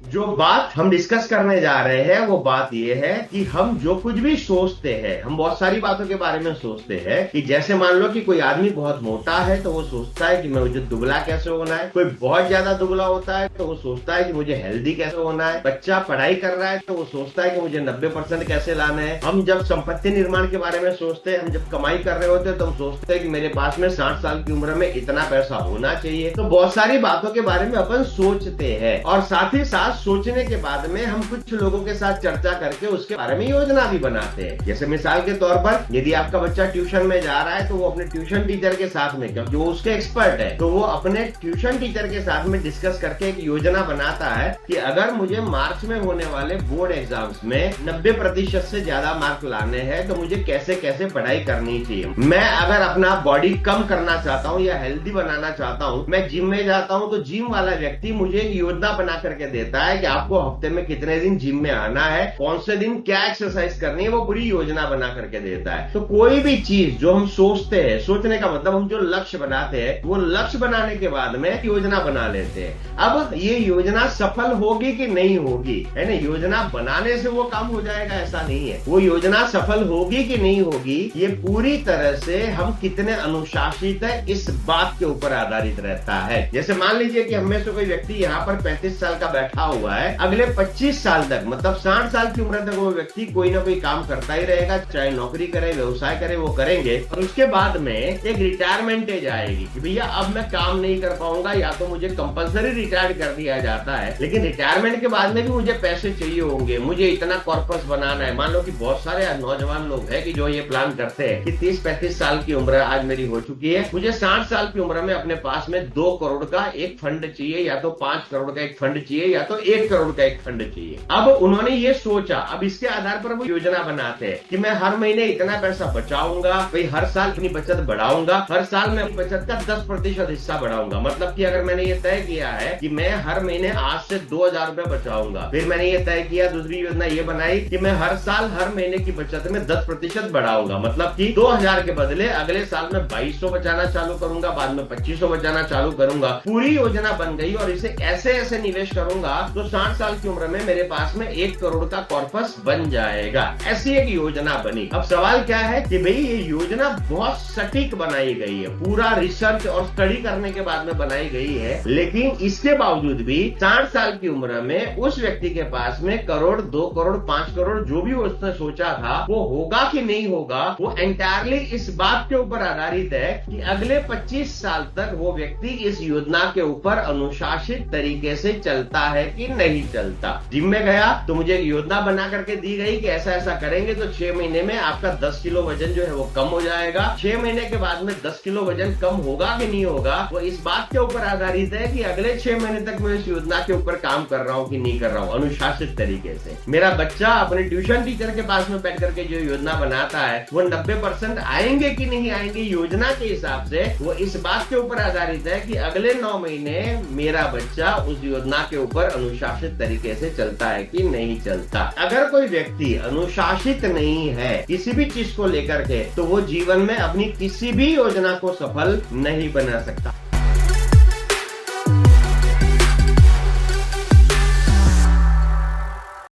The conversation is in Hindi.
जो बात हम डिस्कस करने जा रहे हैं वो बात ये है कि हम जो कुछ भी सोचते हैं, हम बहुत सारी बातों के बारे में सोचते हैं कि जैसे मान लो कि कोई आदमी बहुत मोटा है तो वो सोचता है कि मुझे दुबला कैसे होना है, कोई बहुत ज्यादा दुबला होता है तो वो सोचता है कि मुझे हेल्दी कैसे होना है, बच्चा पढ़ाई कर रहा है तो वो सोचता है कि मुझे 90% कैसे लाना है। हम जब संपत्ति निर्माण के बारे में सोचते हैं, हम जब कमाई कर रहे होते हैं तो हम सोचते हैं कि मेरे पास में 60 साल की उम्र में इतना पैसा होना चाहिए। तो बहुत सारी बातों के बारे में अपन सोचते हैं और साथ ही साथ सोचने के बाद में हम कुछ लोगों के साथ चर्चा करके उसके बारे में योजना भी बनाते हैं। जैसे मिसाल के तौर पर यदि आपका बच्चा ट्यूशन में जा रहा है तो वो अपने ट्यूशन टीचर के साथ में, क्योंकि वो उसके एक्सपर्ट है, तो वो अपने ट्यूशन टीचर के साथ में डिस्कस करके एक योजना बनाता है कि अगर मुझे मार्च में होने वाले बोर्ड एग्जाम्स में 90% से ज्यादा मार्क लाने हैं तो मुझे कैसे कैसे पढ़ाई करनी चाहिए। मैं अगर अपना बॉडी कम करना चाहता हूँ या हेल्दी बनाना चाहता हूँ, मैं जिम में जाता हूँ तो जिम वाला व्यक्ति मुझे एक योजना बना करके देता है कि आपको हफ्ते में कितने दिन जिम में आना है, कौन से दिन क्या एक्सरसाइज करनी है, वो पूरी योजना बना करके देता है। तो कोई भी चीज जो हम सोचते हैं, सोचने का मतलब हम जो लक्ष्य बनाते हैं, वो लक्ष्य बनाने के बाद में योजना बना लेते हैं। अब ये योजना सफल होगी कि नहीं होगी, है ना, योजना बनाने से वो काम हो जाएगा ऐसा नहीं है। वो योजना सफल होगी कि नहीं होगी ये पूरी तरह से हम कितने अनुशासित है इस बात के ऊपर आधारित रहता है। जैसे मान लीजिए कि हमें से कोई व्यक्ति यहाँ पर 35 साल का बैठा हुआ है, अगले 25 साल तक मतलब 60 साल की उम्र तक वो व्यक्ति कोई ना कोई काम करता ही रहेगा, चाहे नौकरी करे, व्यवसाय करे, वो करेंगे। और उसके बाद में एक रिटायरमेंट एज आएगी कि भैया अब मैं काम नहीं कर पाऊंगा, या तो मुझे कंपलसरी रिटायर कर दिया जाता है, लेकिन रिटायरमेंट के बाद में भी मुझे पैसे चाहिए होंगे, मुझे इतना कॉर्पस बनाना है। मान लो कि बहुत सारे नौजवान लोग हैं कि जो ये प्लान करते हैं कि 30-35 साल की उम्र आज मेरी हो चुकी है, मुझे 60 साल की उम्र में अपने पास में 2 करोड़ का एक फंड चाहिए, या तो 5 करोड़ का एक फंड चाहिए, या तो 1 करोड़ का एक फंड चाहिए। अब उन्होंने ये सोचा, अब इसके आधार पर वो योजना बनाते हैं कि मैं हर महीने इतना पैसा बचाऊंगा, भाई हर साल अपनी बचत बढ़ाऊंगा, हर साल मैं अपनी बचत का 10% हिस्सा बढ़ाऊंगा। मतलब कि अगर मैंने ये तय किया है कि मैं हर महीने आज से 2000 रुपए बचाऊंगा, फिर मैंने ये तय किया, दूसरी योजना ये बनाई कि मैं हर साल हर महीने की बचत में 10% बढ़ाऊंगा। मतलब कि 2000 के बदले अगले साल में 2200 बचाना चालू करूंगा, बाद में 2500 बचाना चालू करूंगा। पूरी योजना बन गई और इसे ऐसे ऐसे निवेश करूंगा तो 60 साल की उम्र में मेरे पास में 1 करोड़ का कॉर्पस बन जाएगा। ऐसी एक योजना बनी। अब सवाल क्या है कि भाई ये योजना बहुत सटीक बनाई गई है, पूरा रिसर्च और स्टडी करने के बाद में बनाई गई है, लेकिन इसके बावजूद भी 60 साल की उम्र में उस व्यक्ति के पास में करोड़, 2 करोड़, 5 करोड़ जो भी उसने सोचा था वो होगा कि नहीं होगा, वो एंटायरली इस बात के ऊपर आधारित है कि अगले 25 साल तक वो व्यक्ति इस योजना के ऊपर अनुशासित तरीके से चलता है कि नहीं चलता। जिम में गया तो मुझे एक योजना बना करके दी गई कि ऐसा ऐसा करेंगे तो 6 महीने में आपका 10 किलो वजन जो है वो कम हो जाएगा। 6 महीने के बाद में 10 किलो वजन कम होगा कि नहीं होगा वो इस बात के ऊपर आधारित है कि अगले 6 महीने तक मैं इस योजना के ऊपर काम कर रहा हूँ कि नहीं कर रहा हूँ अनुशासित तरीके से। मेरा बच्चा अपने ट्यूशन टीचर के पास में बैठ करके जो योजना बनाता है वो 90% आएंगे कि नहीं आएंगे योजना के हिसाब से, वो इस बात के ऊपर आधारित है कि अगले 9 महीने मेरा बच्चा उस योजना के ऊपर अनुशासित तरीके से चलता है कि नहीं चलता। अगर कोई व्यक्ति अनुशासित नहीं है किसी भी चीज को लेकर के तो वो जीवन में अपनी किसी भी योजना को सफल नहीं बना सकता।